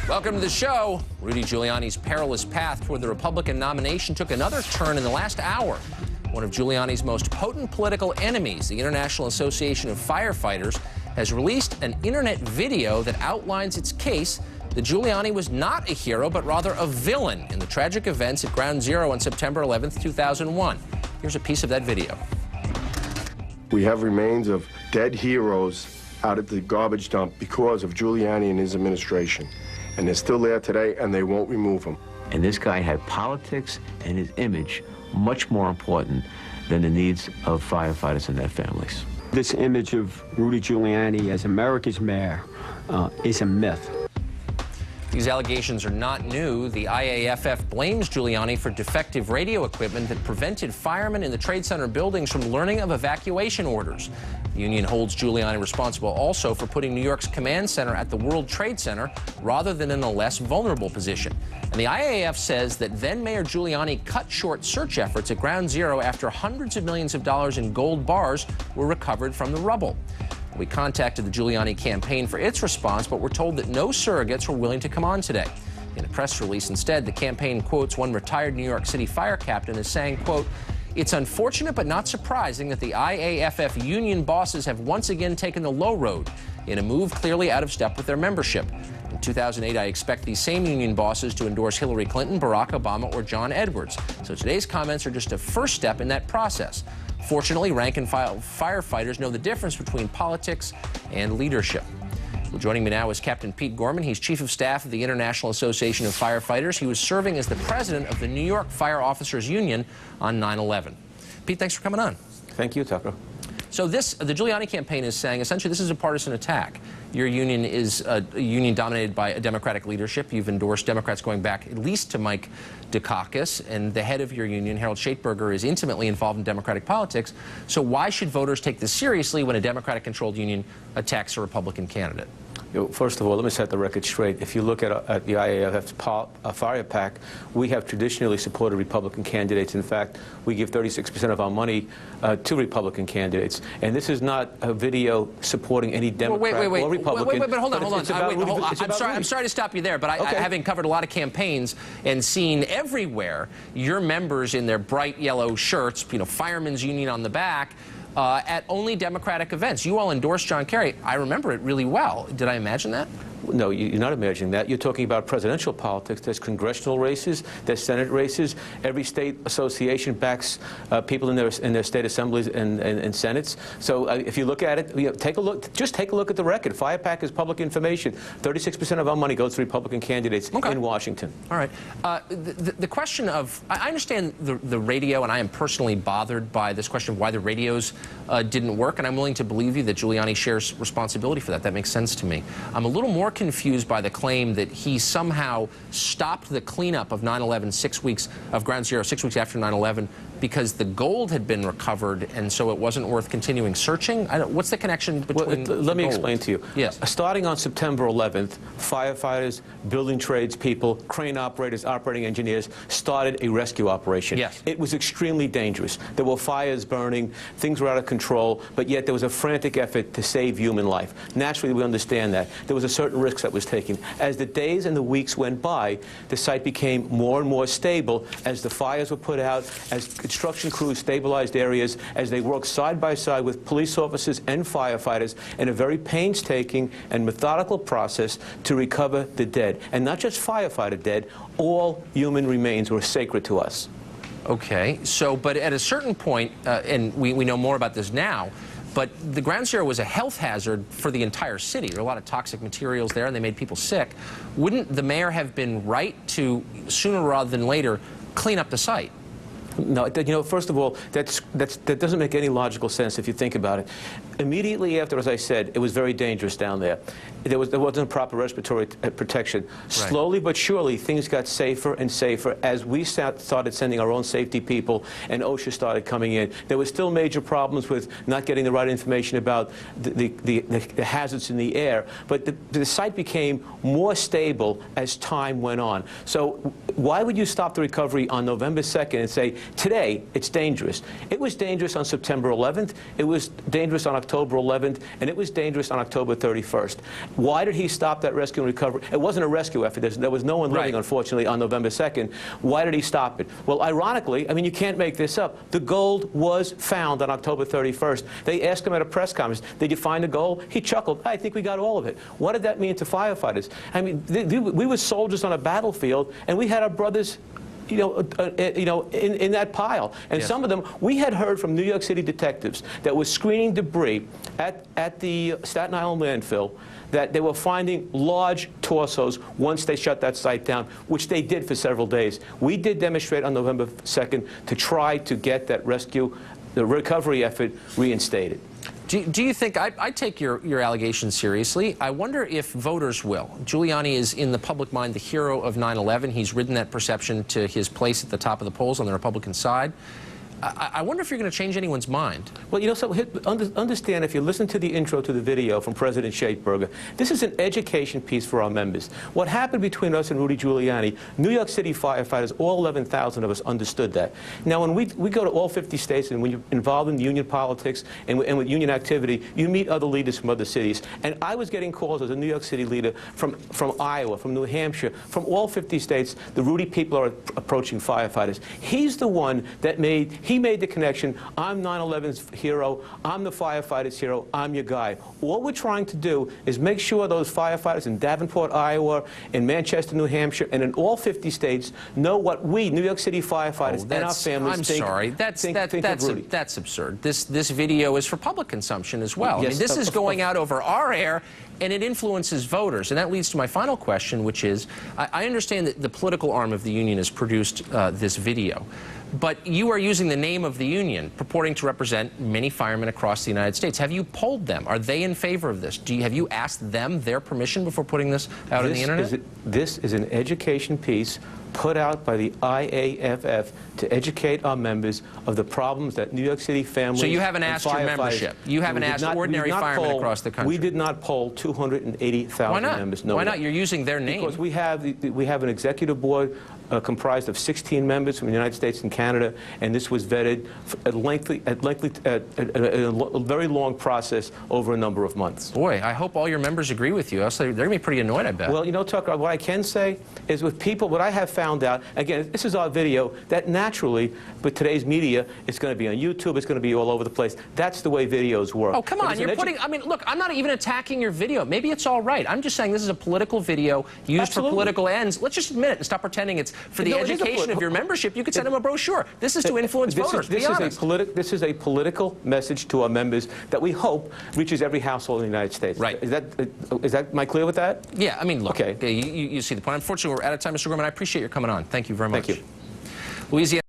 Welcome to the show. Rudy Giuliani's perilous path toward the Republican nomination took another turn in the last hour. One of Giuliani's most potent political enemies, the International Association of Firefighters, has released an internet video that outlines its case that Giuliani was not a hero, but rather a villain in the tragic events at Ground Zero on September 11th, 2001. Here's a piece of that video. We have remains of dead heroes out at the garbage dump because of Giuliani and his administration. And they're still there today, and they won't remove them. And this guy had politics and his image much more important than the needs of firefighters and their families. This image of Rudy Giuliani as America's mayor is a myth. These allegations are not new. The IAFF blames Giuliani for defective radio equipment that prevented firemen in the Trade Center buildings from learning of evacuation orders. The union holds Giuliani responsible also for putting New York's command center at the World Trade Center rather than in a less vulnerable position. And the IAF says that then-Mayor Giuliani cut short search efforts at Ground Zero after hundreds of millions of dollars in gold bars were recovered from the rubble. We contacted the Giuliani campaign for its response, but we're told that no surrogates were willing to come on today. In a press release instead, the campaign quotes one retired New York City fire captain as saying, quote, "It's unfortunate but not surprising that the IAFF union bosses have once again taken the low road in a move clearly out of step with their membership. In 2008, I expect these same union bosses to endorse Hillary Clinton, Barack Obama, or John Edwards. So today's comments are just a first step in that process. Fortunately, rank-and-file firefighters know the difference between politics and leadership." Well, joining me now is Captain Pete Gorman. He's Chief of Staff of the International Association of Firefighters. He was serving as the president of the New York Fire Officers Union on 9/11. Pete, thanks for coming on. Thank you, Tucker. So the Giuliani campaign is saying essentially this is a partisan attack. Your union is a union dominated by a Democratic leadership. You've endorsed Democrats going back at least to Mike Dukakis, and the head of your union, Harold Schaitberger, is intimately involved in Democratic politics. So why should voters take this seriously when a Democratic-controlled union attacks a Republican candidate? First of all, let me set the record straight. If you look at the IAF's Fire PAC, we have traditionally supported Republican candidates. In fact, we give 36% of our money to Republican candidates. And this is not a video supporting any Democrat or Republican. Wait, hold on. I'm sorry to stop you there, but having covered a lot of campaigns and seen everywhere your members in their bright yellow shirts, Firemen's Union on the back, at only Democratic events. You all endorsed John Kerry. I remember it really well. Did I imagine that? No, you're not imagining that. You're talking about presidential politics. There's congressional races. There's Senate races. Every state association backs people in their state assemblies and senates. So if you look at it, take a look. Just take a look at the record. Fire PAC is public information. 36% of our money goes to Republican candidates in Washington. All right. The question of I understand the radio, and I am personally bothered by this question of why the radios didn't work, and I'm willing to believe you that Giuliani shares responsibility for that. That makes sense to me. I'm a little more confused by the claim that he somehow stopped the cleanup of 9/11 of Ground Zero 6 weeks after 9/11 because the gold had been recovered and so it wasn't worth continuing searching. What's the connection between let me explain to you. Yes. Starting on September 11th, firefighters, building tradespeople, crane operators, operating engineers started a rescue operation. Yes. It was extremely dangerous. There were fires burning, things were out of control, but yet there was a frantic effort to save human life. Naturally, we understand that. There was a certain risk that was taken. As the days and the weeks went by, the site became more and more stable as the fires were put out, as construction crews stabilized areas, as they worked side by side with police officers and firefighters in a very painstaking and methodical process to recover the dead. And not just firefighter dead, all human remains were sacred to us. Okay, so, but at a certain point, and we know more about this now, but the Ground Zero was a health hazard for the entire city. There were a lot of toxic materials there, and they made people sick. Wouldn't the mayor have been right to, sooner rather than later, clean up the site? No, first of all, that doesn't make any logical sense if you think about it. Immediately after, as I said, it was very dangerous down there. There wasn't proper respiratory protection. Right. Slowly but surely, things got safer and safer as we started sending our own safety people and OSHA started coming in. There were still major problems with not getting the right information about the hazards in the air, but the site became more stable as time went on. So why would you stop the recovery on November 2nd and say, today, it's dangerous? It was dangerous on September 11th. It was dangerous on October 11th, and it was dangerous on October 31st. Why did he stop that rescue and recovery? It wasn't a rescue effort. There was no one living, unfortunately, on November 2nd. Why did he stop it? Well, ironically, I mean, you can't make this up. The gold was found on October 31st. They asked him at a press conference, did you find the gold? He chuckled, I think we got all of it. What did that mean to firefighters? I mean, we were soldiers on a battlefield, and we had our brothers in that pile. And some of them, we had heard from New York City detectives that were screening debris at the Staten Island landfill that they were finding large torsos once they shut that site down, which they did for several days. We did demonstrate on November 2nd to try to get that rescue, the recovery effort reinstated. Do you think, I take your allegations seriously. I wonder if voters will. Giuliani is in the public mind the hero of 9/11. He's ridden that perception to his place at the top of the polls on the Republican side. I wonder if you're going to change anyone's mind. Well, you know, so understand, if you listen to the intro to the video from President Schaeferberger, this is an education piece for our members. What happened between us and Rudy Giuliani, New York City firefighters, all 11,000 of us understood that. Now, when we go to all 50 states and when you're involved in union politics and with union activity, you meet other leaders from other cities. And I was getting calls as a New York City leader from Iowa, from New Hampshire, from all 50 states. The Rudy people are approaching firefighters. He's the one that he made the connection. I'm 9/11's hero. I'm the firefighters' hero. I'm your guy. All we're trying to do is make sure those firefighters in Davenport, Iowa, in Manchester, New Hampshire, and in all 50 states know what we, New York City firefighters, and our families think. I'm sorry. That's absurd. This video is for public consumption as well. Yes, I mean, this is going out over our air, and it influences voters. And that leads to my final question, which is, I understand that the political arm of the union has produced this video. But you are using the name of the union, purporting to represent many firemen across the United States. Have you polled them? Are they in favor of this? Have you asked them their permission before putting this out on the internet? This is an education piece put out by the IAFF to educate our members of the problems that New York City families. So you haven't asked your membership? You haven't asked ordinary firemen across the country? We did not poll 280,000 members. No, why not? You're using their name. Because we have an executive board comprised of 16 members from the United States and Canada, and this was vetted at a very long process over a number of months. Boy, I hope all your members agree with you. Else they're going to be pretty annoyed, I bet. Well, you know, Tucker, what I can say is with people, what I have found out, again, this is our video, that naturally, with today's media, it's going to be on YouTube, it's going to be all over the place. That's the way videos work. Oh, come on. You're putting, I mean, look, I'm not even attacking your video. Maybe it's all right. I'm just saying this is a political video used for political ends. Let's just admit it and stop pretending it's for the education of your membership. You could send them a brochure. This is to influence voters. Be honest. This is a political message to our members that we hope reaches every household in the United States. Right. Am I clear with that? Yeah, I mean, look, okay. You see the point. Unfortunately, we're out of time, Mr. Gorman. I appreciate your coming on. Thank you very much. Thank you. Louisiana